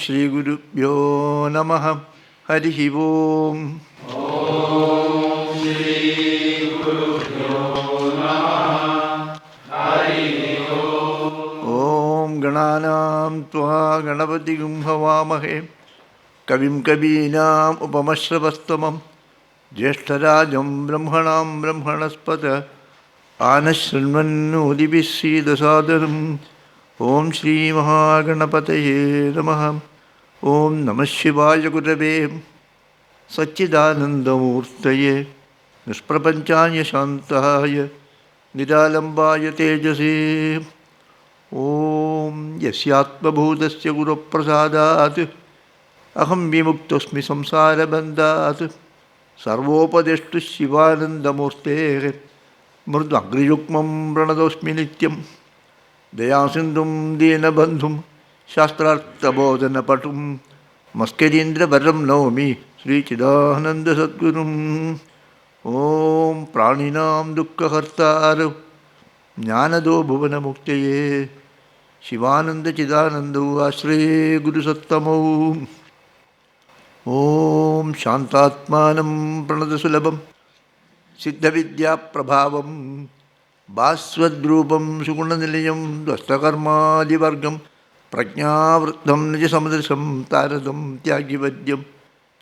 ശ്രീ ഗുരുഭ്യോ നമഃ. ഹരി ഓം. ഓം ഗണാനാം ത്വാ ഗണപതിം ഹവാമഹേ കവിം കവീനാം ഉപമശ്രവസ്തമം ജ്യേഷ്ഠരാജം ബ്രഹ്മണാം ബ്രഹ്മണസ്പത ആനശൃണ്വന്നോതിഭിः സീദസാദരം. ഓം ശ്രീ മഹാഗണപതയേ നമഃ. ഓം നമഃ ശിവായ ഗുരവേ സച്ചിദാനന്ദമൂർത്തയേ നിഷ്പ്രപഞ്ചായ ശാന്തായ നിരാലംബായ തേജസേ. ഓം യസ്യാത്മഭൂതസ്യ ഗുരുപ്രസാദാത് അഹം വിമുക്തോസ്മി സംസാരബന്ധാത്. സർവോപദേഷ്ടു ശിവാനന്ദമൂർത്തേഃ മൃദ്വഗ്രിയുഗ്മം പ്രണതോസ്മി നിത്യം. ദയാസിന്ധും ദീനബന്ധും ശാസ്ത്രാർത്ഥബോധനപടും മസ്കരീന്ദ്രവരം നൗമി ശ്രീചിദാനന്ദസദ്ഗുരും. ഓം പ്രാണിനാം ദുഃഖഹർത്താരം ജ്ഞാനദോ ഭുവനമുക്തയേ ശിവാനന്ദചിദാനന്ദോ ആശ്രയേ ഗുരുസത്തമോ. ഓം ശാന്താത്മാനം പ്രണതസുലഭം സിദ്ധവിദ്യാപ്രഭാവം ഭാസ്വദ്രൂപം സുഗുണനിലയം ദ്വസ്തകർമാദിവർഗം പ്രജ്ഞാവൃത്തം നിജസമദൃശം താരതം ത്യാഗിവദ്യം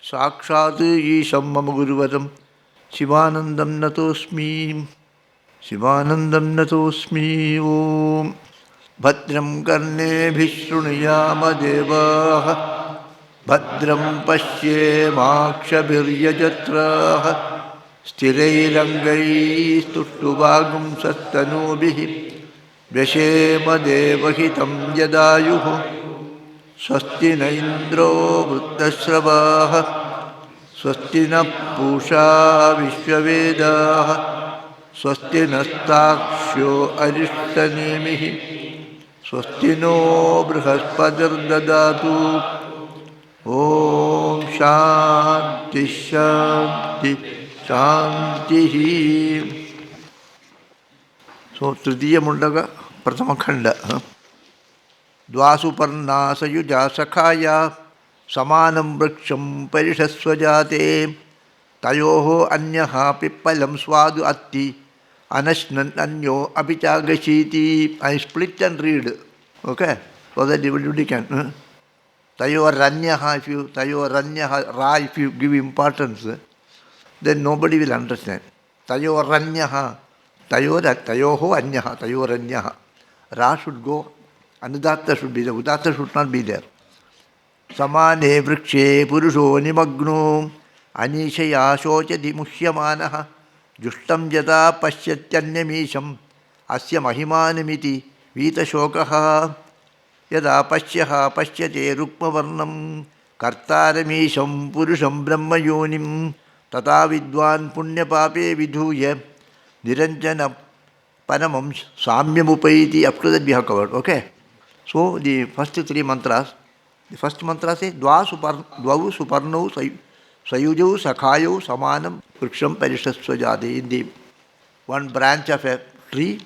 സാക്ഷാത് ഈശം മമ ഗുരുവരം ശിവാനന്ദം നതോസ്മി. ശിവാനന്ദം നതോസ്മി. ഓം ഭദ്രം കർണേഭിः ശൃണുയാമദേവാः ഭദ്രം പശ്യേമാക്ഷഭിർയജത്രാः സ്ഥിരൈരംഗൈസ്തുഷ്ടുവാഗുംസത്തനൂഭിः വ്യശേമദേവഹിതം യദായുः. സ്വസ്തി ന ഇന്ദ്രോ വൃദ്ധശ്രവാः സ്വസ്തി നഃ പൂഷാ വിശ്വവേദാः സ്വസ്തി നസ്താക്ഷ്യോ അരിഷ്ടനേമിः സ്വസ്തി നോ ബൃഹസ്പതിർദദാതു. ഓം ശാന്തി ശാന്തി ശാന്തി. സോ തൃതീയ മുണ്ടക പ്രഥമഖണ്ഡ. ദ്വാസുപർണാസയുജാ സഖായ സമാനം വൃക്ഷം പരിഷസ്വജാതേ തയോഃ അന്യഃ പിപ്പലം സ്വാദു അത്തി അനശ്നൻ അന്യോ അപി ചാഗശീതി. I split and read. Okay, so that you can. തയോരന്യഃ, തയോരന്യഃ റാ, if you give importance, then nobody will understand. തയോരന്യഃ, തയോഃ അന്യഃ, തയോരന്യഃ. Ra should go, anudatta should be there, udatta should not be there. സമാനേ വൃക്ഷേ പുരുഷോ നിമഗ്നോ അനീശയാ ശോചതി മുഹ്യമാനഃ ജുഷ്ടം യഥാ പശ്യത്യന്യമീശം അസ്യ മഹിമാനമിതി വീതശോകഃ. യഥാ പശ്യഃ പശ്യത്തെ രുക്മവർണം കർത്താരമീശം പുരുഷം ബ്രഹ്മയോനിം തഥാ വിദ്വാൻ പുണ്യപാപേ വിധൂയ നിരഞ്ജന പരമം സാമ്യമുപൈതി. Up to that we have covered. Okay, so the first three mantras. The first mantra says, Dvau Suparnau Sayujau Sakhayau Samanam Vriksham Parishasvajade. In the one branch of a tree,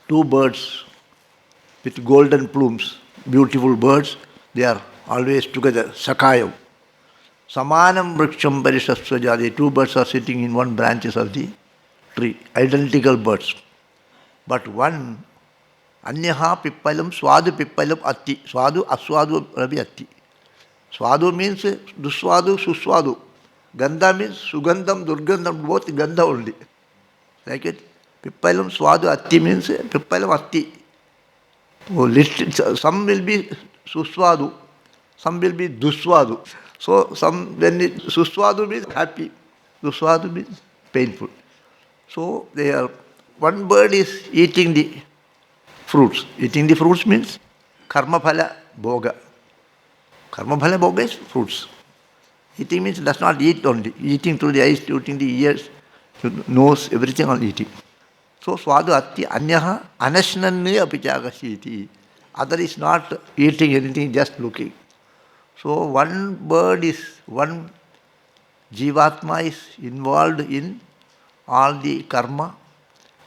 two birds with golden plumes, beautiful birds, they are always together, Sakhayau. Samanam Vriksham Parishasvajade, two birds are sitting in one branches of the tree, identical birds. But one Anyaha pippalam swadu pippalam atti. Swadu aswadu rabi atti. Swadu means duswadu suswadu. Gandha means sugandham durgandham, both gandha only. Like it. Pippalam swadu atti means pippalam atti. Some will be suswadu, some will be duswadu. So some, when it suswadu means happy, duswadu means painful. So they are, one bird is eating the fruits. Eating the fruits means karma phala bhoga. Karma phala bhoga is fruits. Eating means does not eat only. Eating through the eyes, eating the ears, nose, everything on eating. So swadu atti anyaha anashnanne apichagashiti. Other is not eating anything, just looking. So one bird is, one jivatma is involved in all the karma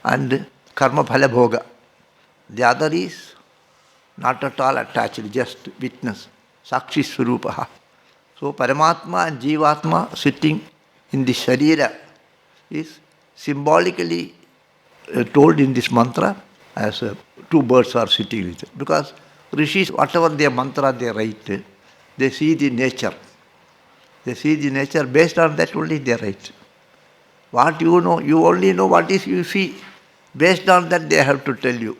and karma phala bhoga. The other is not at all attached, just witness. Sakshi Swarupaha. So Paramatma and Jivatma sitting in the Sharira is symbolically told in this mantra as two birds are sitting with it. Because rishis, whatever their mantra they write, they see the nature. They see the nature, based on that only they write. What you know, you only know what is you see. Based on that they have to tell you.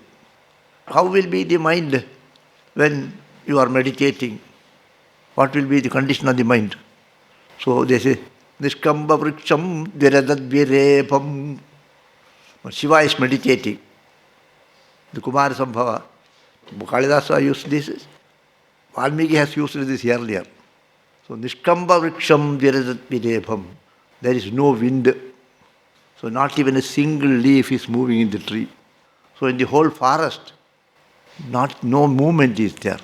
How will be the mind when you are meditating? What will be the condition of the mind? So they say, Nishkamba Vriksham Viradad Virepam. Shiva is meditating. The Kumara Sambhava. Kalidasa used this. Valmiki has used this earlier. So Nishkamba Vriksham Viradad Virepam. There is no wind. So not even a single leaf is moving in the tree. So in the whole forest, no movement is there.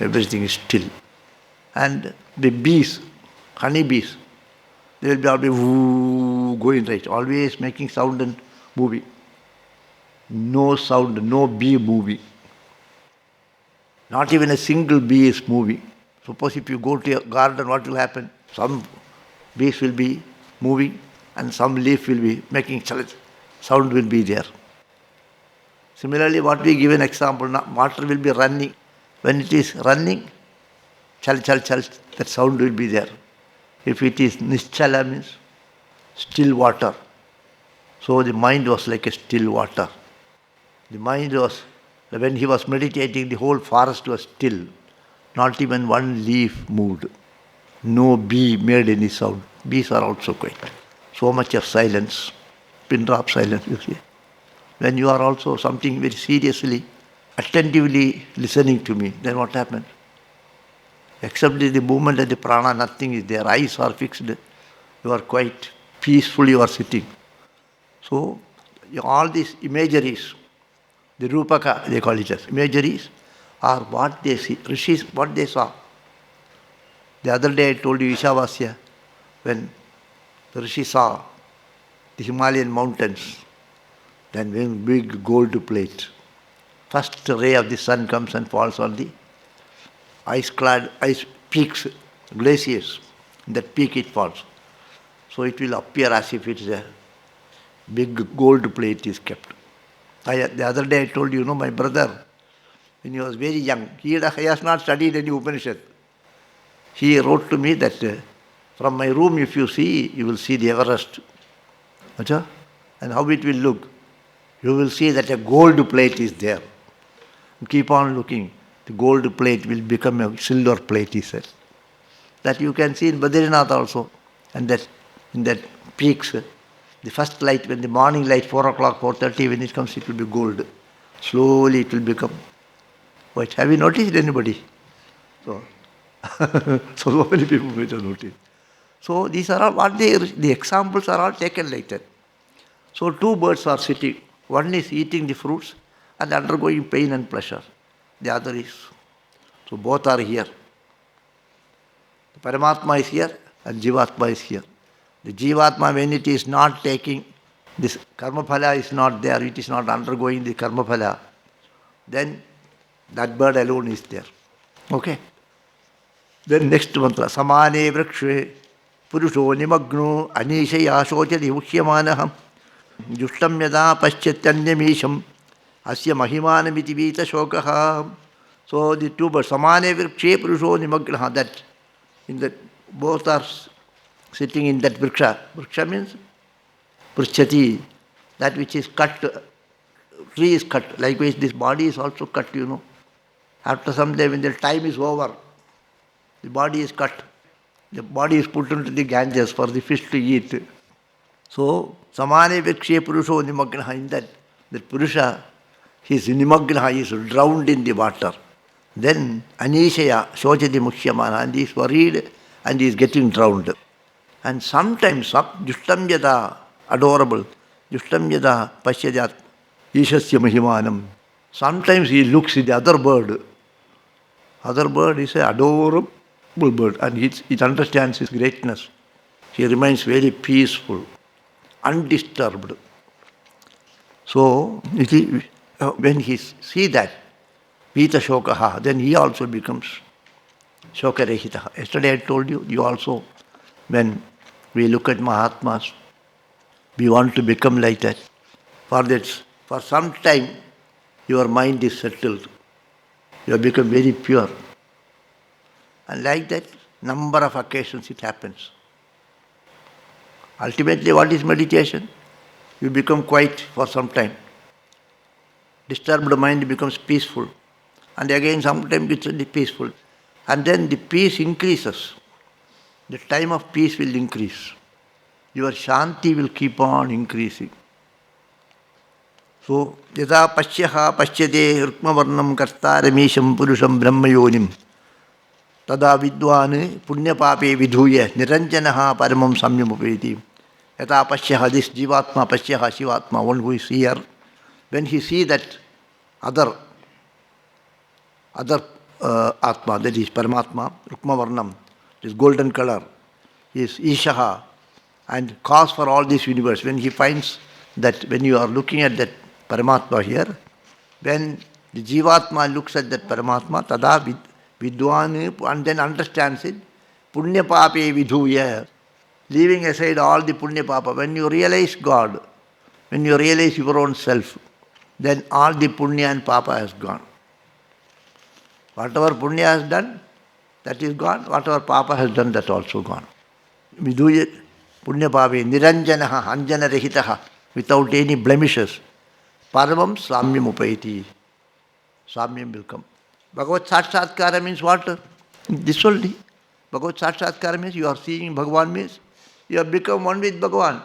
Everything is still. And the bees, honey bees, they will be always going right, always making sound and moving. No sound, no bee moving. Not even a single bee is moving. Suppose if you go to a garden, what will happen? Some bees will be moving and some leaf will be making sound will be there. Similarly, what we give an example, water will be running. When it is running, chal, that sound will be there. If it is nischala means still water. So the mind was like a still water. The mind was, when he was meditating, the whole forest was still. Not even one leaf moved. No bee made any sound. Bees are also quiet. So much of silence, pin drop silence, you see. When you are also something very seriously, attentively listening to me, then what happens? Except the movement of the prana, nothing is there. Eyes are fixed. You are quite peaceful, you are sitting. So, all these imageries, the Rupaka, they call it as imageries, are what they see. Rishis, what they saw. The other day I told you Ishavasya, when the Rishi saw the Himalayan mountains, then one big gold plate. First ray of the sun comes and falls on the ice-clad, ice peaks, glaciers. In that peak it falls. So it will appear as if it's a big gold plate is kept. The other day I told you, my brother, when he was very young, he has not studied any Upanishad. He wrote to me that from my room if you see, you will see the Everest. And how it will look? You will see that a gold plate is there. Keep on looking. The gold plate will become a silver plate, he said. That you can see in Badrinath also. And that in that peaks, the first light, when the morning light, 4 o'clock, 4:30, when it comes, it will be gold. Slowly it will become white. Have you noticed anybody? So many people may have noticed. So these are all what the examples are all taken like that. So two birds are sitting. One is eating the fruits and undergoing pain and pleasure. The other is. So both are here. The Paramatma is here and Jivatma is here. The Jivatma, when it is not taking, this karma phala is not there, it is not undergoing the karma phala, then that bird alone is there. Okay? Then next mantra, samane vrikshe purusho nimagno anishaya shochati mukhyamanaham jushtam yada paschyatyanyamisham asya mahimanamiti vita shokaha. So the two birds, samane vrikshe purusho nimagna, that in that both are sitting in that vriksha. Vriksha means prichyati, that which is cut, tree is cut. Likewise this body is also cut, After some day when the time is over, the body is cut. The body is put into the Ganges for the fish to eat. So, samane vikshe purusho nimagna, in that Purusha, he is nimagna, he is drowned in the water. Then anishaya shochati mukhyamana, and he is worried and he is getting drowned. And sometimes, jushtam yada, adorable, jushtam yada pasyadyat ishasya mahimanam. Sometimes he looks at the other bird. Other bird is an adorable bird, and it understands his greatness. He remains very peaceful, undisturbed. So, when he see that, Vita Shokaha, then he also becomes shokarehitah. Yesterday I told you, you also, when we look at Mahatmas, we want to become like that. For some time, your mind is settled. You have become very pure. And like that, number of occasions it happens. Ultimately, what is meditation? You become quiet for some time. Disturbed mind becomes peaceful. And again, sometimes it's peaceful. And then the peace increases. The time of peace will increase. Your shanti will keep on increasing. So, yada pasyah pasyate rukmavarnam kartaramisham purusham brahmayonim tada vidvane punyapape vidhuya niranjanaha paramam samyamupeti. Yada pasyah, this jivatma pasyah shivatma, one who is here, when he sees that other Atma, that is Paramatma, Rukmavarnam, this golden color, is Ishaha, and cause for all this universe. When he finds that, when you are looking at that Paramatma here, when the Jivatma looks at that Paramatma, tada vidvane, and then understands it, punya pape vidhuya, leaving aside all the punya papa. When you realize God, when you realize your own self, then all the punya and papa has gone. Whatever punya has done, that is gone. Whatever papa has done, that also gone. Vidhuya punya pape niranjanaha anjana rehitaha, without any blemishes. Paramam samyam upaiti. Samyam will come. Bhagavad Sakshatkara means what? This only. Bhagavad Sakshatkara means you are seeing Bhagavan, means you have become one with Bhagavan.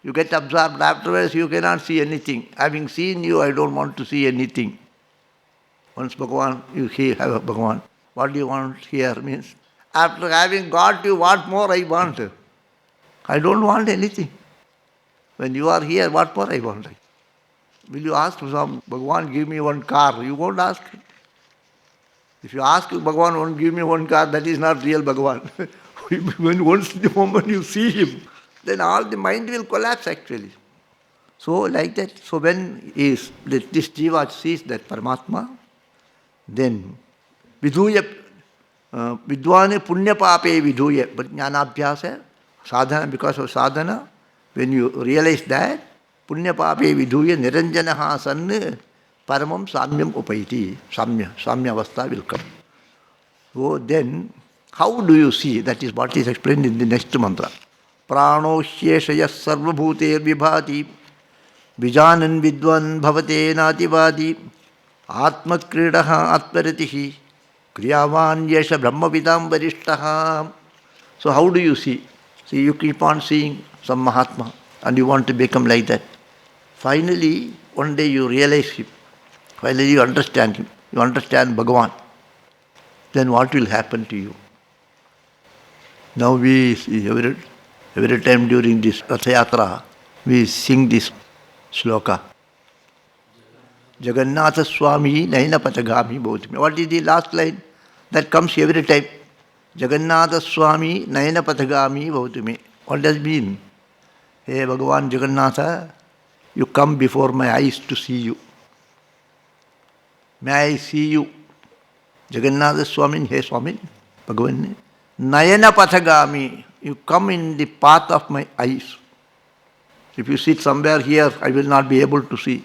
You get absorbed, afterwards you cannot see anything. Having seen you, I don't want to see anything. Once Bhagavan, you have Bhagavan. What do you want here means? After having got you, what more I want? I don't want anything. When you are here, what more I want? Will you ask some, Bhagavan, give me one car? You won't ask. If you ask Bhagavan, won't give me one car, that is not real Bhagavan. When once the moment you see him, then all the mind will collapse actually. So like that, so when this jiva sees that Paramatma, then vidhuya, vidvane punya pape vidhuya, but jnanabhyasa, sadhana, because of sadhana, when you realize that, punya pape vidhuya niranjanaha sanna paramam samyam upaiti, samya avastha will come. So then, how do you see? That is what is explained in the next mantra. Prano sheshaya sarvabhuter vibhati vijanan vidvan bhavate nativadi atma kridaha atmaritihi kriyavan yesha brahmavidam varishtaha. So how do you see? See, you keep on seeing some Mahatma and you want to become like that. Finally, one day you realize him. Finally you understand him. You understand Bhagavan. Then what will happen to you? Now we see every time during this Ratha Yatra, we sing this shloka. Jagannatha Swami Naina Patagami Bhautime. What is the last line? That comes every time. Jagannatha Swami Naina Patagami Bhautime. What does it mean? Hey Bhagavan Jagannatha, you come before my eyes to see you. May I see you? Jagannatha Swami, hey Swami, Bhagavan, Nayana Pathagami, you come in the path of my eyes. If you sit somewhere here, I will not be able to see.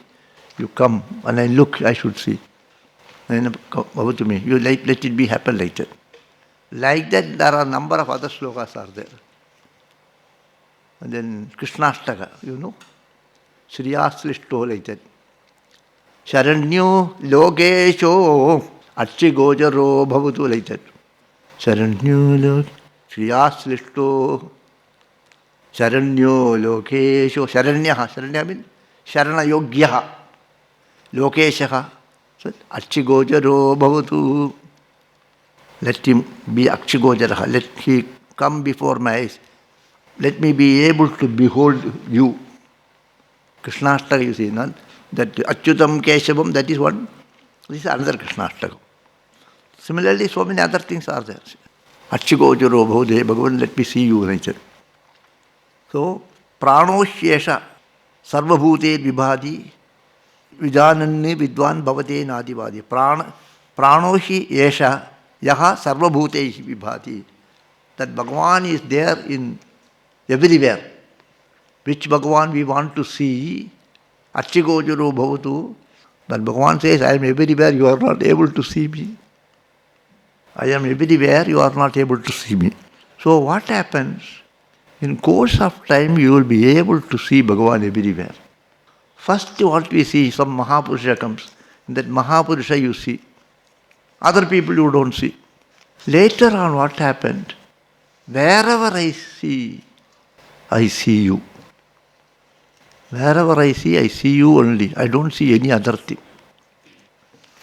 You come, and I look, I should see. Nayana Bhava to me. You let it be happen like that. Like that, there are a number of other slokas are there. And then Krishnashtaka, you know, Shriyaslisto like that. Sharanyo Logesho Achigojaro Bhavatu like that. Sharanyo Lok Shriyaslisto Sharanyo Lokesho Sharanyaha. Sharanya means Sharana Yogyaha Lokeshaha. So Achigojaro Bhavatu. Let him be Akshigojaraha. Let he come before my eyes. Let me be able to behold you. Krishnashtaka, you see, not that Achyutam Keshavam, that is one. This is another Krishnashtaka. Similarly, so many other things are there. Achigojaro Bhavade, Bhagavan, let me see you, nature. So, Pranoshesha Sarvabhute Vibhadi Vijananne Vidwan Bhavate Nadivadi. Pranoshi Yesha Yaha sarvabhutehi vibhati. That Bhagavan is there in everywhere. Which Bhagavan we want to see, Achigojaro bhavatu. But Bhagavan says, I am everywhere, you are not able to see me. I am everywhere, you are not able to see me. So what happens? In course of time, you will be able to see Bhagavan everywhere. First what we see, some Mahapurusha comes. In that Mahapurusha you see. Other people you don't see. Later on what happened? Wherever I see you. Wherever I see you only. I don't see any other thing.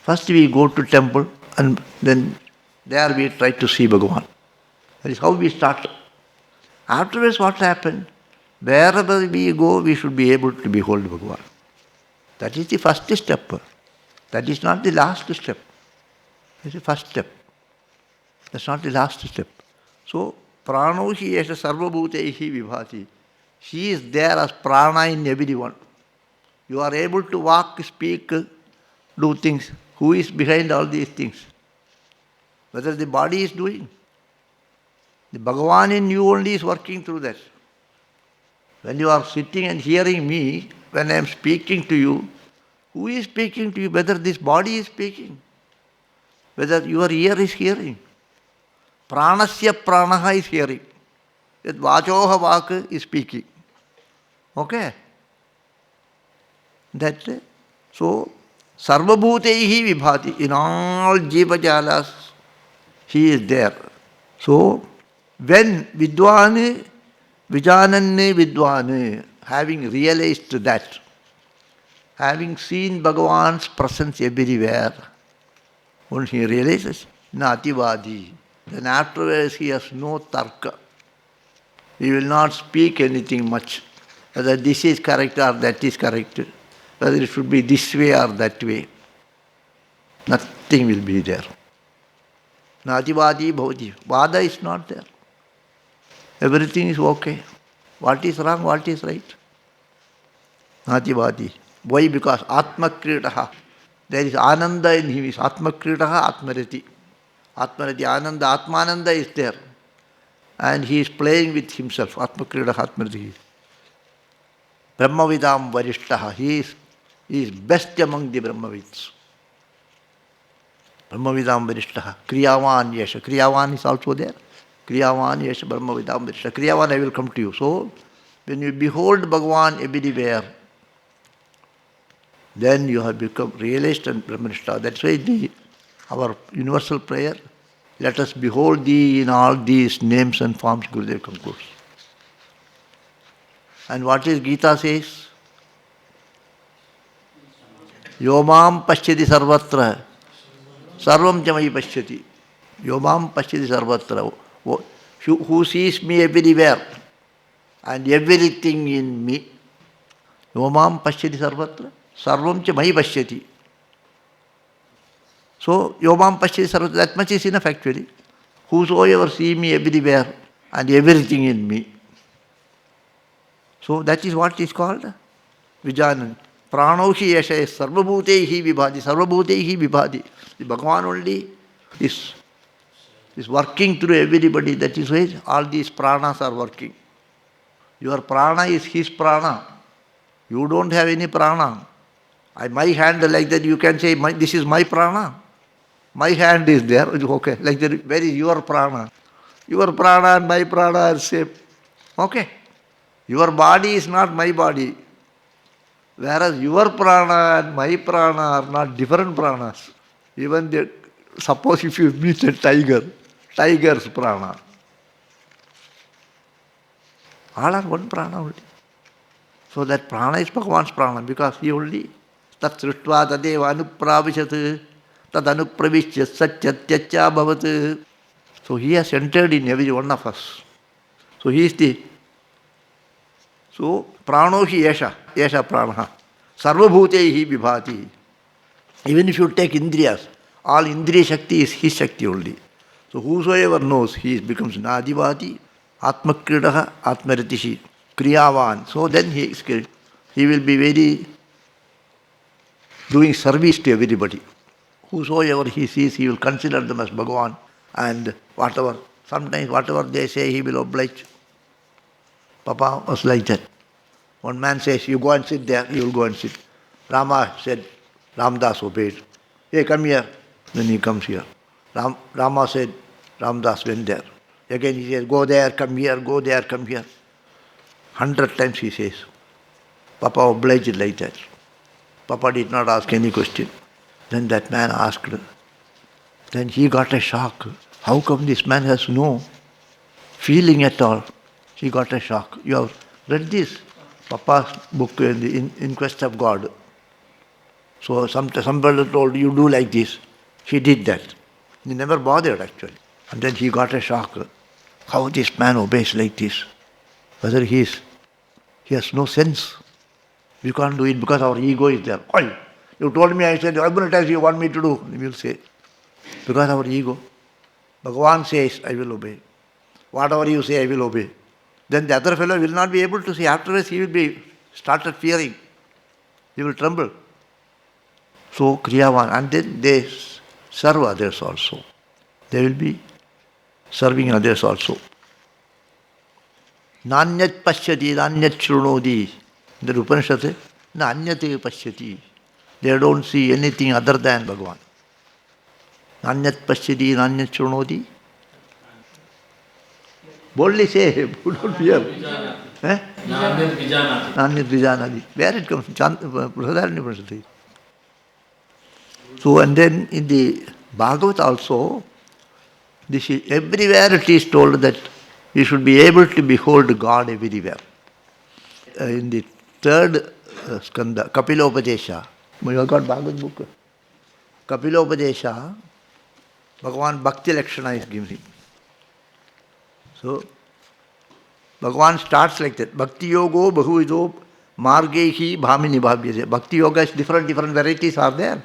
First we go to temple and then there we try to see Bhagavan. That is how we start. Afterwards what happened? Wherever we go, we should be able to behold Bhagavan. That is the first step. That is not the last step. That is the first step. That's not the last step. So, prano hi yesha sarvabhutehi vibhati. He is there as prana in everyone. You are able to walk, speak, do things. Who is behind all these things? Whether the body is doing. The Bhagavan in you only is working through that. When you are sitting and hearing me, when I am speaking to you, who is speaking to you? Whether this body is speaking, whether your ear is hearing. Pranasya pranaha is hearing. That vachoha vak is speaking. Okay? That's it. So, sarvabhutehi vibhati. In all jiva jalas, he is there. So, when vidvane, vijananne vidvane, having realized that, having seen Bhagavan's presence everywhere, when he realizes, nativadi, then afterwards he has no tarka. He will not speak anything much. Whether this is correct or that is correct. Whether it should be this way or that way. Nothing will be there. Nativadi bhavati. Vada is not there. Everything is okay. What is wrong, what is right? Nativadi. Why? Because Atma Kritaha. There is Ananda in him. Is Atma Kritaha, Atmarati. Atmarati, Ananda, Atmananda is there. And he is playing with himself. Atma Kritaha, Atmarati. Brahmavidam Varishtaha. He is best among the Brahmavids. Brahmavidam Varishtaha. Kriyavan Yesha. Kriyavan is also there. Kriyavan Yesha Brahmavidam Varishtaha. Kriyavan, I will come to you. So, when you behold Bhagavan everywhere, then you have become realized and Brahmanishta. That's why our universal prayer, let us behold thee in all these names and forms, Gurudev concludes. And what is Gita says? Yomam pashyati sarvatra, sarvam jamai pashyati. Yomam pashyati sarvatra. Who sees me everywhere and everything in me. Yomam pashyati sarvatra, sarvam jamai pashyati. So, Yomam pashyati sarvatra, that much is enough actually. Whosoever sees me everywhere and everything in me. So that is what is called Vijanan. Pranohi yesha sarvabhutehi vibhati. Sarvabhutehi vibhati. The Bhagavan only is working through everybody. That is why all these pranas are working. Your prana is his prana. You don't have any prana. My hand like that, you can say, this is my prana. My hand is there. Okay. Like that, where is your prana? Your prana and my prana are same. Okay. Your body is not my body. Whereas your prana and my prana are not different pranas. Even suppose if you meet a tiger, tiger's prana. All are one prana only. So that prana is Bhagavan's prana because he only tat srištva tadeva anupravishat tad anupravishya satyatyacha bhavat. So he has entered in every one of us. So he is the So, pranohi yesha pranaha. Sarvabhutehi vibhati. Even if you take indriyas, all indriya shakti is his shakti only. So, whosoever knows, he becomes nadivati, atmakridaha, atmaritishi, kriyavan. So, then he will be very doing service to everybody. Whosoever he sees, he will consider them as Bhagavan. and whatever. Sometimes whatever they say, he will oblige. Papa was like that. One man says, you go and sit there, you will go and sit. Rama said, Ramdas obeyed. Hey, come here. Then he comes here. Rama said, Ramdas went there. Again he says, go there, come here, go there, come here. 100 times he says. Papa obliged like that. Papa did not ask any question. Then that man asked. Then he got a shock. How come this man has no feeling at all? He got a shock. You have read this? Papa's book, in Quest of God. So somebody told, you do like this. He did that. He never bothered actually. And then he got a shock. How this man obeys like this? Whether he has no sense. We can't do it because our ego is there. Oi, you told me, I said, how many times you want me to do? He will say. Because our ego. Bhagavan says, I will obey. Whatever you say, I will obey. Then the other fellow will not be able to say. Afterwards, he will be started fearing. He will tremble. So, Kriyavan. And then they serve others also. They will be serving others also. Nanyat pashyati, nanyat shrunodi. In the Upanishad says, nanyate pashyati. They don't see anything other than Bhagavan. Nanyat pashyati, nanyat shrunodi. Boldly say, don't fear. Nanyat vijanati. Where it comes? Prasadharani. So, and then in the Bhagavad also, this is, everywhere it is told that we should be able to behold God everywhere. In the third skanda, Kapilopadesha, you have got Bhagavad book. Kapilopadesha, Bhagavan Bhakti Lakshana is given him. So, Bhagavan starts like that. Bhakti Yogo Bahuvido Margehi Bhamini Bhavyase. Bhakti Yoga is different varieties are there.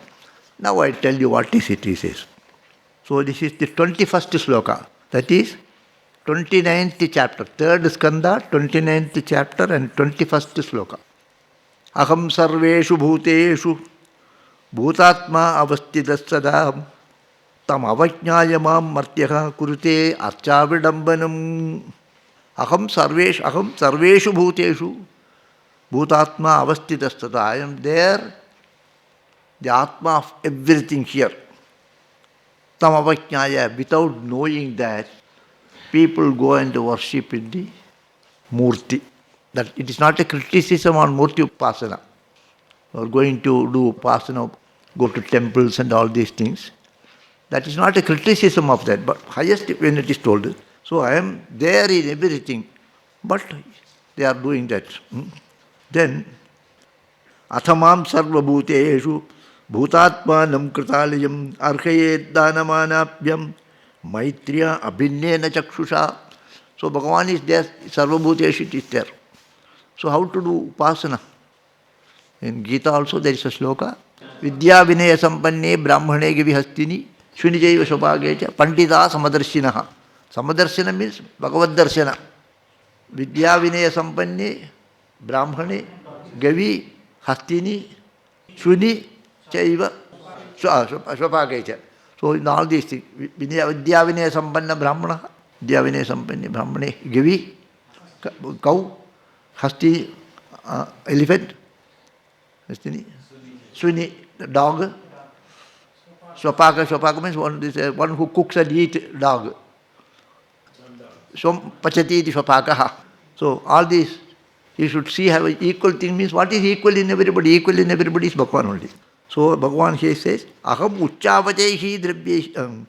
Now I tell you what is it, he says. So this is the 21st sloka. That is 29th chapter. Third skanda, 29th chapter and 21st sloka. Aham sarveshu bhuteshu bhutatma avasthitas sada tam avajñāyamam martyaha kurute archavidambanam. Aham sarveshu bhuteshu bhutatma avasthitas sada. I am there, the Atma of everything here. Tam avajñāya, without knowing that, people go and worship in the Murti. That it is not a criticism on Murti Upasana. Or going to do Upasana, go to temples and all these things. That is not a criticism of that, but highest when it is told. So I am there in everything, but they are doing that. Then, Athamam sarva bhuteshu bhutatmanam kritalayam archayet danamanabhyam maitriya abhinnena chakshusha. So Bhagavan is there, sarva bhuteshu it is there. So how to do upasana? In Gita also there is a sloka. Vidya vinaya sampanne brahmane givihastini shunijaiva shobhagecha pandita samadarshinaha. Samadarshana means Bhagavad darshana. Vidya vinaya sampanne brahmane gavi hastini shuni chaiva shobhagecha. So in all these things, vidya vinaya sampanna brahmana, vidya vinaya sampanne brahmane gavi, cow, hasti, elephant, hastini, shuni, dog, swapaka means one who cooks and eats dog. Swam pachati iti swapakaha. So all these, you should see have an equal thing means what is equal in everybody? Equal in everybody is Bhagavan only. So Bhagavan here says, aham uchchavatehi dravyeshu.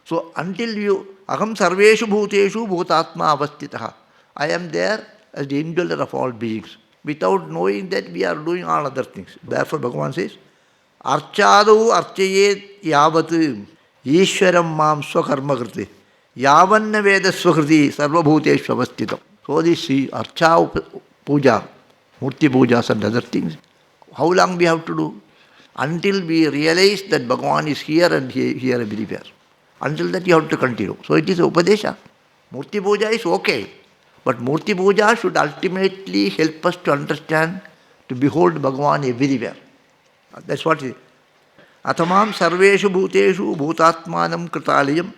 So until you, aham sarveshu bhuteshu bhutatma avastitaha. I am there as the indweller of all beings. Without knowing that we are doing all other things. Therefore Bhagavan says, archadu archayet yavat ishwaram mam swakarma kriti yavanna veda swakriti sarvabhuteshu avastitam. So this archa puja, murti pujas and other things, how long we have to do? Until we realize that Bhagavan is here and here everywhere. Until that you have to continue. So it is Upadesha. Murti puja is okay. But Murti puja should ultimately help us to understand, to behold Bhagavan everywhere. That's what it is. अथमां सर्वेषु भूतेषु भूतात्मानं कृतालयम्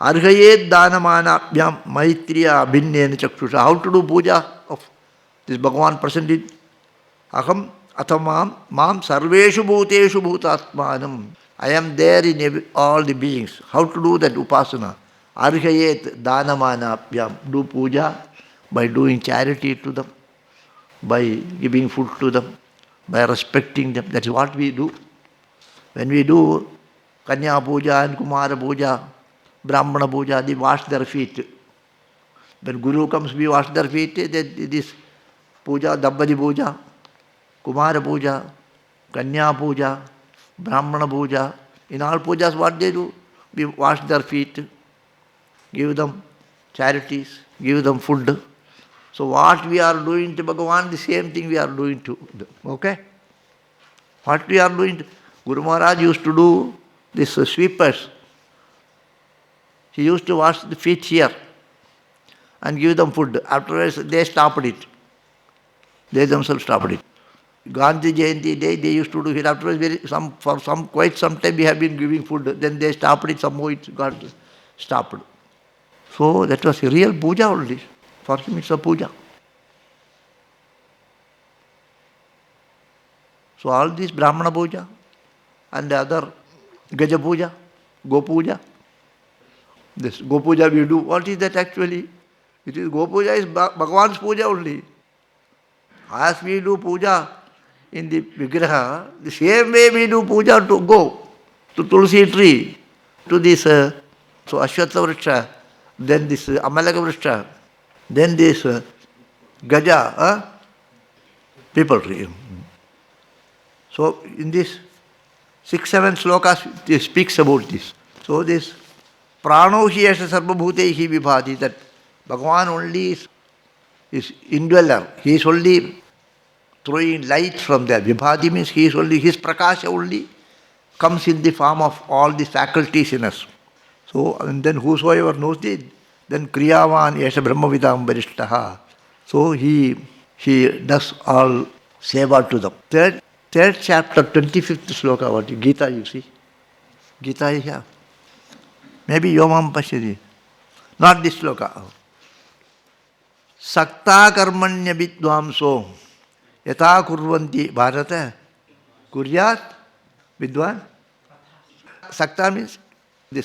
अर्हयेत् दानमानाभ्यां मैत्र्या अभिन्नेन चक्षुषा. How to do puja of this Bhagavan present in aham athamam mam sarveshu bhuteshu bhutatmanam. I am there in all the beings. How to do that upasana? Arhayet danamanapyam. Do puja by doing charity to them, by giving food to them, by respecting them. That is what we do. When we do Kanya puja and Kumara puja, Brahmana puja, they wash their feet. When Guru comes, we wash their feet. This puja, Dabbadi puja, Kumara puja, Kanya puja, Brahmana puja. In all pujas, what they do? We wash their feet, give them charities, give them food. So what we are doing to Bhagavan, the same thing we are doing to them. Okay? What we are doing to Guru Maharaj used to do this sweepers. He used to wash the feet here and give them food. Afterwards, they stopped it. They themselves stopped it. Gandhi Jayanti day, they used to do it. Afterwards, for quite some time, we have been giving food. Then they stopped it. Somehow it got stopped. So that was a real puja only. For him, it's a puja. So all this Brahmana puja and the other Gaja puja, Go puja. This Go puja we do. What is that actually? It is Go puja is Bhagavan's puja only. As we do puja in the Vigraha, the same way we do puja to Go, to Tulsi tree, to this so Ashwatha Vriksha, then this Amalaka Vriksha, then this Gaja, people tree. So in this 6-7 slokas it speaks about this. So this Prano hi yasha sarvabhutehi vibhati, that Bhagavan only is indweller. He is only throwing light from there. Vibhati means he is only, his prakasha only comes in the form of all the faculties in us. So, and then whosoever knows it, then kriyavan yasha brahmavidam varishtaha. So he does all seva to them. Third chapter, 25th sloka, what Gita you see. Gita is here. Maybe Yomam Pashyati. Not this sloka. Sakta karmanya vidvamso yata kurvanti bharata kuryat vidvan. Sakta means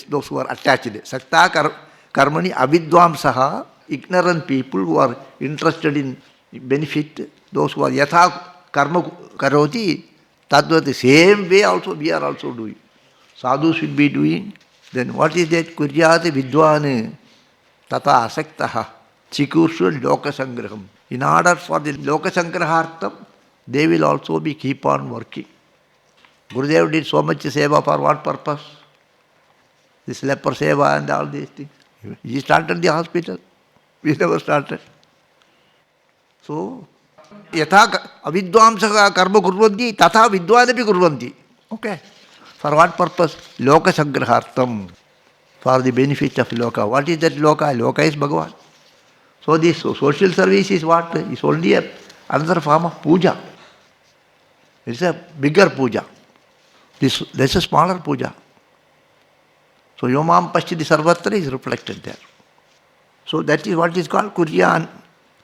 those who are attached. Sakta karmani avidvamsaha, ignorant people who are interested in benefit, those who are yatha karma karoti, tadvat, the same way also we are also doing. Sadhu should be doing. Then what is that? Kuryat vidvan tata asaktaha chikursu lokasangraham. In order for the lokasangrahartam, they will also be keep on working. Gurudev did so much seva for what purpose? This leper seva and all these things. He started the hospital. We never started. So, yatha avidvamsaka karma kurvanti, tatha vidvanapi kurvanti. Okay. For what purpose? Loka sangrahartam. For the benefit of loka. What is that loka? Loka is Bhagavan. So this social service is what? Is only another form of puja. It's a bigger puja. There's a smaller puja. So Yomam Pashyati Sarvatra is reflected there. So that is what is called Kriyavan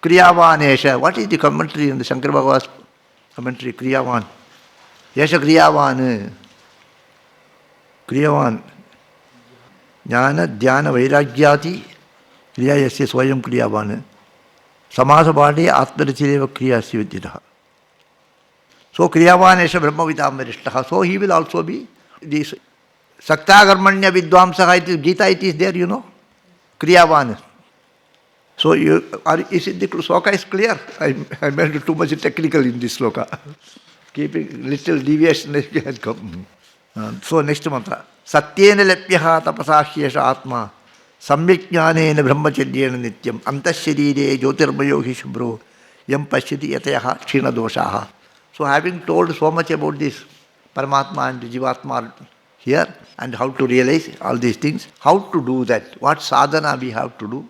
Esha. What is the commentary in the Shankara Bhagavata's commentary? Kriyavan. Esha Kriyavan. Kriyavan. Jnana, Dhyana, Vairagyati, Kriya Yasya Swayam Kriyavan. Samasa Bhade Atmarithireva Kriya Sividdhitaha. So Kriyavan Esha Brahmavidam Varishtaha. So he will also be this Sakta Karmanya Vidvamsaha. It is Gita, it is there, you know. Kriyavan. So is it the sloka is clear? I made too much technical in this sloka. Keeping little deviation has come. So next mantra. Satyena lepyaha tapasahyesha atma samyak jnanena brahmacharyena nityam antasharire jyotirmayo hi shubro yam pashyati yatayaha kshina doshaha. So having told so much about this Paramatma and Jivatma here and how to realize all these things, how to do that, what sadhana we have to do,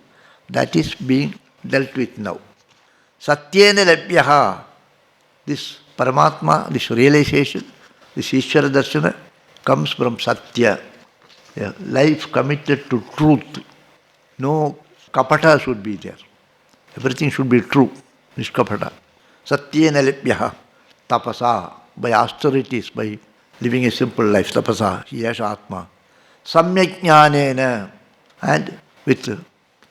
that is being dealt with now. Satyena lepyaha, this Paramatma, this realization, this Ishvara Darshana, comes from Satya, a life committed to truth. No kapata should be there. Everything should be true, niskapata. Satyena lipyaha, tapasa, by austerities, by living a simple life, tapasa, yasha atma. Samyak jnanena, and with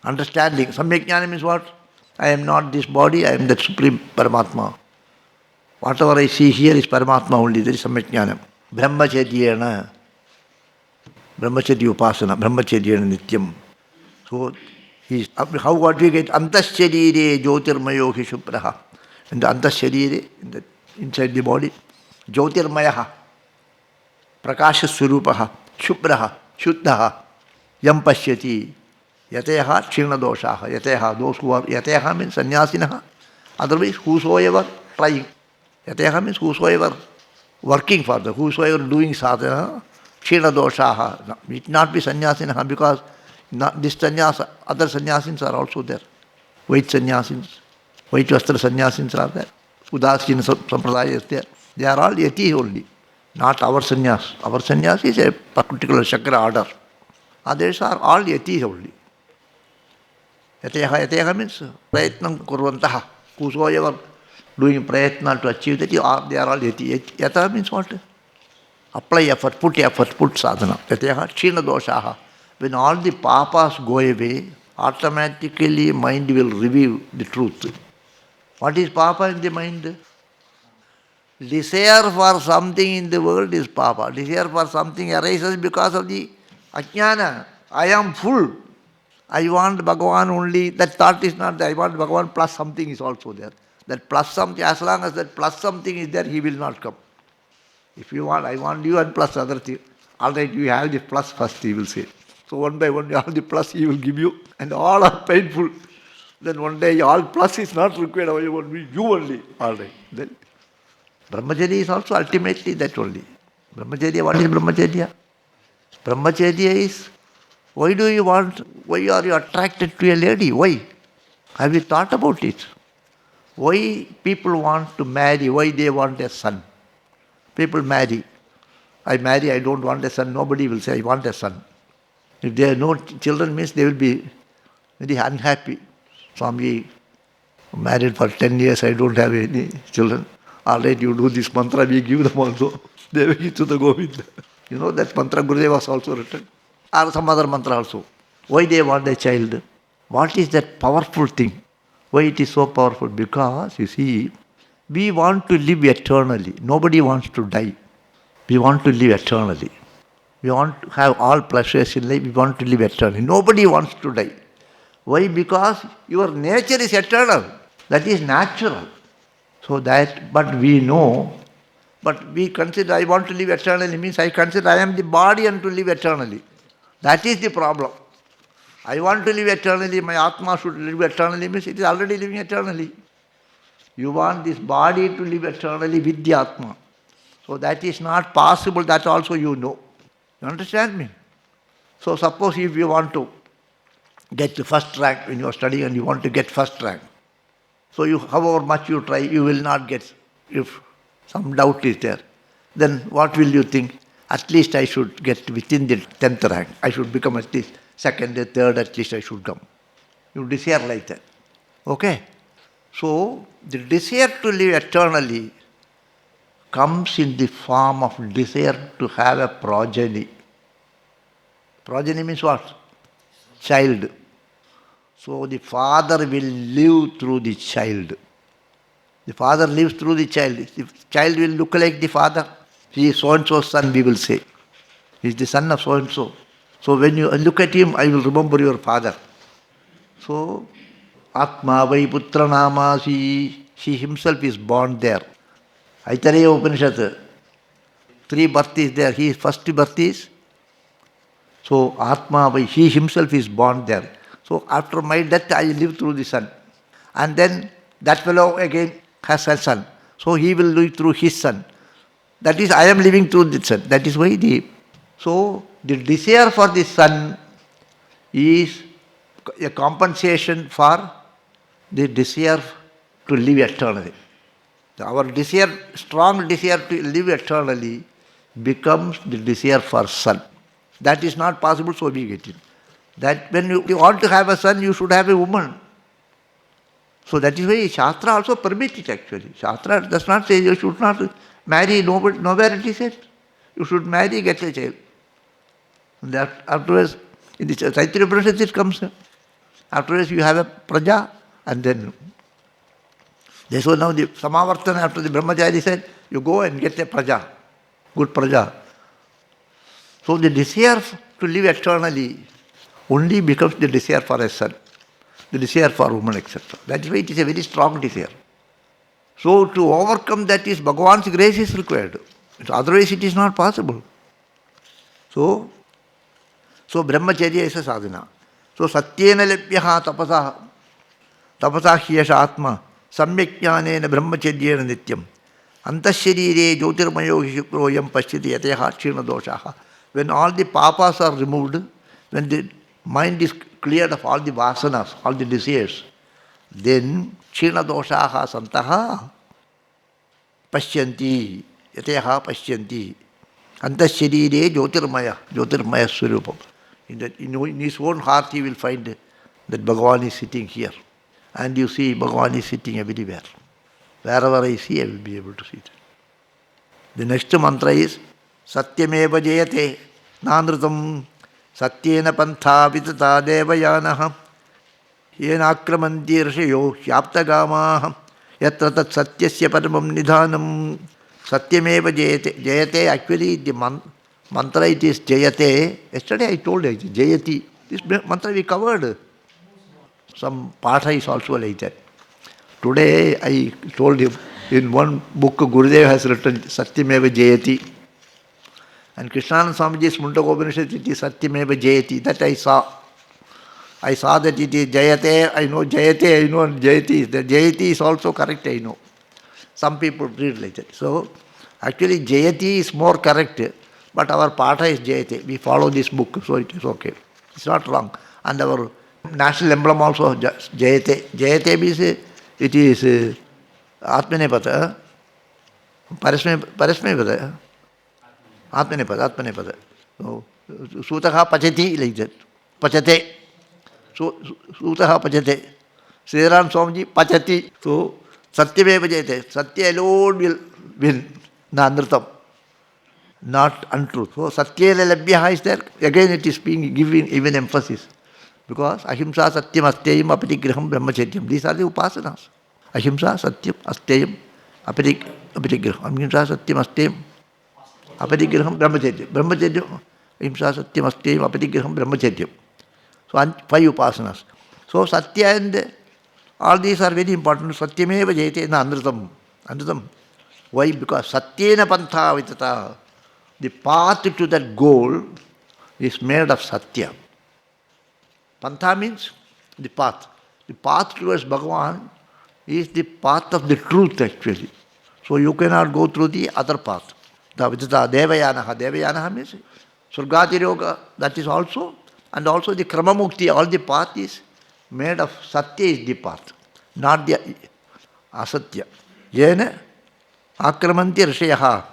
understanding. Samyak jnana means what? I am not this body, I am that supreme Paramatma. Whatever I see here is Paramatma only, that is Samyak jnana. Brahmacharyena, brahmacharya upasana, brahmacharyena nityam. So, how what we get? Antasharire jyotirmayo hi shupraha. In the antasharire, inside the body, jyotirmayaha, prakasha swarupaha, shupraha, shuddhaha, yam pashyati, yateha kshina doshaha, yateha, those who are, yateha means sannyasinaha, otherwise whosoever trying. Yateha means whosoever working for the, whosoever doing sadhana, kshina doshaha. It not be sannyasinaha because this sannyasa, other sannyasins are also there. White sannyasins, white vastra sannyasins are there. Udasina sampradaya is there. They are all yati only, not our sannyas. Our sannyas is a particular chakra order. Others are all yati only. Yateha means prayatnam kurvantaha. Whosoever doing prayatna to achieve that, they are all yati. Yata means what? Apply effort, put sadhana. Yateha kshina doshaha. When all the papas go away, automatically mind will reveal the truth. What is papa in the mind? Desire for something in the world is papa. Desire for something arises because of the ajnana. I am full. I want Bhagavan only. That thought is not there. I want Bhagavan plus something is also there. That plus something, as long as that plus something is there, he will not come. If you want, I want you and plus other thing. All right, you have the plus first, he will say. So one by one, all the plus he will give you, and all are painful. Then one day, all plus is not required, you only. All right. Then Brahmacharya is also ultimately that only. Brahmacharya, what is Brahmacharya? Brahmacharya is, why are you attracted to a lady? Why? Have you thought about it? Why people want to marry? Why they want a son? People marry. I marry, I don't want a son. Nobody will say, I want a son. If there are no children, means they will be very unhappy. Swami, married for 10 years, I don't have any children. All right, you do this mantra, we give them also. Devaki Chuta Govinda. You know that mantra Gurudev was also written. Or some other mantra also. Why they want a child? What is that powerful thing? Why it is so powerful? Because, you see, we want to live eternally. Nobody wants to die. We want to live eternally. We want to have all pleasures in life. We want to live eternally. Nobody wants to die. Why? Because your nature is eternal. That is natural. So that, but we know, but we consider I want to live eternally means I consider I am the body and to live eternally. That is the problem. I want to live eternally, my Atma should live eternally means it is already living eternally. You want this body to live eternally with the Atma. So that is not possible, that also you know. You understand me? So suppose if you want to get the first rank when you are studying and you want to get first rank. So you, however much you try, you will not get. If some doubt is there, then what will you think? At least I should get within the 10th rank. I should become at least second, third, at least I should come. You desire like that. Okay? So the desire to live eternally comes in the form of desire to have a progeny. Progeny means what? Child. So the father will live through the child. The father lives through the child. The child will look like the father. He is so-and-so's son, we will say. He is the son of so-and-so. So when you look at him, I will remember your father. So, Atma vai putra namasi. He himself is born there. Aitareya Upanishad. 3 birth is there. His first birth is. So, Atma vai, he himself is born there. So, after my death, I live through the son. And then that fellow again has a son. So, he will live through his son. That is, I am living through the son. That is why the desire for the son is a compensation for the desire to live eternally. Our desire, strong desire to live eternally becomes the desire for son. That is not possible, so we get it. That when you want to have a son, you should have a woman. So that is why Shastra also permits it actually. Shastra does not say you should not marry, nowhere it is said. You should marry, get a child. And that afterwards, in the Taittiriya Upanishad it comes. Afterwards you have a praja, and then so now the Samavartana after the Brahmachari said, you go and get a praja, good praja. So the desire to live eternally only becomes the desire for a son, the desire for woman, etc. That is why it is a very strong desire. So to overcome that is Bhagavan's grace is required. Otherwise it is not possible. So brahmacharya is a sadhana. So satyena lepyaha tapasa hyesha atma samyak jnanena brahmacharyena nityam antasharire jyotirmayo shukroyam pashyati yateha kshina doshaha. When all the papas are removed, when the mind is cleared of all the vasanas, all the desires, then kshina doshaha santaha pashyanti yateha pashyanti antasharire jyotirmaya swarupam. In his own heart he will find that Bhagavan is sitting here. And you see Bhagavan is sitting everywhere. Wherever I see, I will be able to see it. The next mantra is Satyameva jayate nanrutam satyena pantha vitata devayanaha yena akramanti rishayo hyaptagamaha yatra tat satyasya paramam nidhanam. Satyameva jayate, actually the mantra it is jayate. Yesterday I told you, jayati. This mantra we covered. Some patha is also like that. Today I told you, in one book Gurudev has written Satyameva jayati. And Krishnananda Swamiji's Mundaka it is Satyameva jayati. That I saw. I saw that it is jayate, I know jayate, I know jayati. The jayati is also correct, I know. Some people read like that. So actually jayati is more correct. But our patha is Jayate. We follow this book, so it is okay. It's not wrong. And our national emblem also Jayate. Jayate means it is Atmanepada. Parasmepada. Atmanepada. So Sutaha Pachati like that. Pachate. So Sutaha Pachate. Sriram Swamiji Pachati. So Satyameva Jayate. Satya alone will win. Nandritam. Not untruth. So Satyena Labhyaha is there. Again it is being given even emphasis. Because Ahimsa Satyam Asteyam Apatigraham Brahmacharyam. These are the upasanas. Ahimsa Satyam Asteyam Apatigraham. Ahimsa Satyam Asteyam Apatigraham Brahmacharyam. Brahmacharyam. Ahimsa Satyam Asteyam Apatigraham Brahmacharyam. So 5 upasanas. So Satya and all these are very important. Satyameva jayate na anrutam. Why? Because Satyena pantha vitata. The path to that goal is made of Satya. Pantha means the path. The path towards Bhagavan is the path of the truth actually. So you cannot go through the other path. The Vidata Devayanaha. Devayanaha means Surgati Yoga, that is also. And also the Kramamukti, all the path is made of Satya is the path, not the Asatya. Yena Akramanti Rishayaha.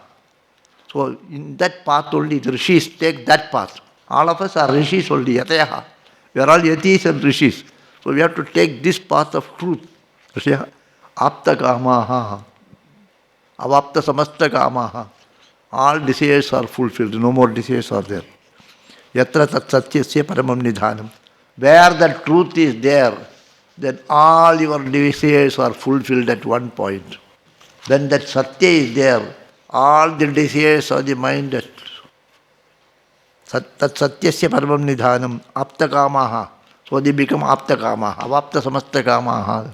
So in that path only the rishis take that path. All of us are rishis only, yatayaha. We are all yatis and rishis. So we have to take this path of truth. Rishayaha. Apta kamaha. Avapta samasta kamaha. All desires are fulfilled. No more desires are there. Yatra tat satyasya paramam nidhanam. Where the truth is there, then all your desires are fulfilled at one point. When that satya is there, all the desires of the mind, that satyasya paramam nidhanam, aptakamaha. So they become aptakamaha, avapta samastakamaha.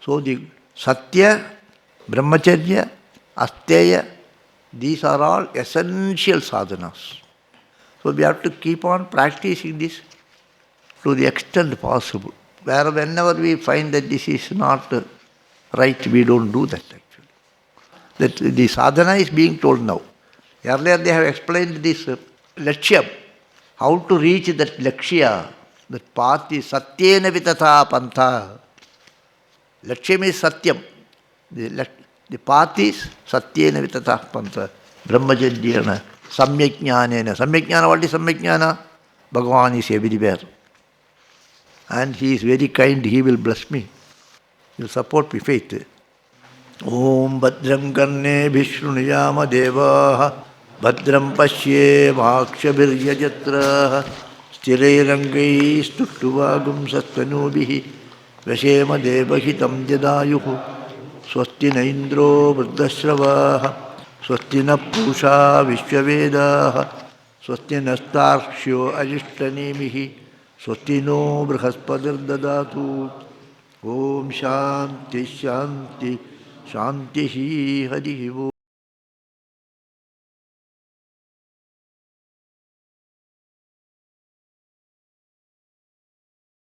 So the satya, brahmacharya, asteya, these are all essential sadhanas. So we have to keep on practicing this to the extent possible. Whenever we find that this is not right, we don't do that. That the sadhana is being told now. Earlier they have explained this lakshya, how to reach that lakshya. That path is satyena vitata pantha. Lakshya is satyam. The path is satyena vitata pantha. Brahmacharya, Samyajnanena. Samyajnana, what is Samyajnana? Bhagavan is everywhere. And he is very kind, he will bless me. He will support me, faith. Om Bhadram Karne Bhishruniyama Devaha Bhadram Pashye Makshabhirya Jatra Sthirairangai Stuttuvagum Sattvanubihi Vashema Devahitam Jadayuhu Swasti na Indro Vruddhashravaha Swasti na Pusha Vishwavedaha Swasti na Starshyo Ajishtanemihi Swasti no Brahaspadir Dadatu Om Shanti Shanti Shanti Hari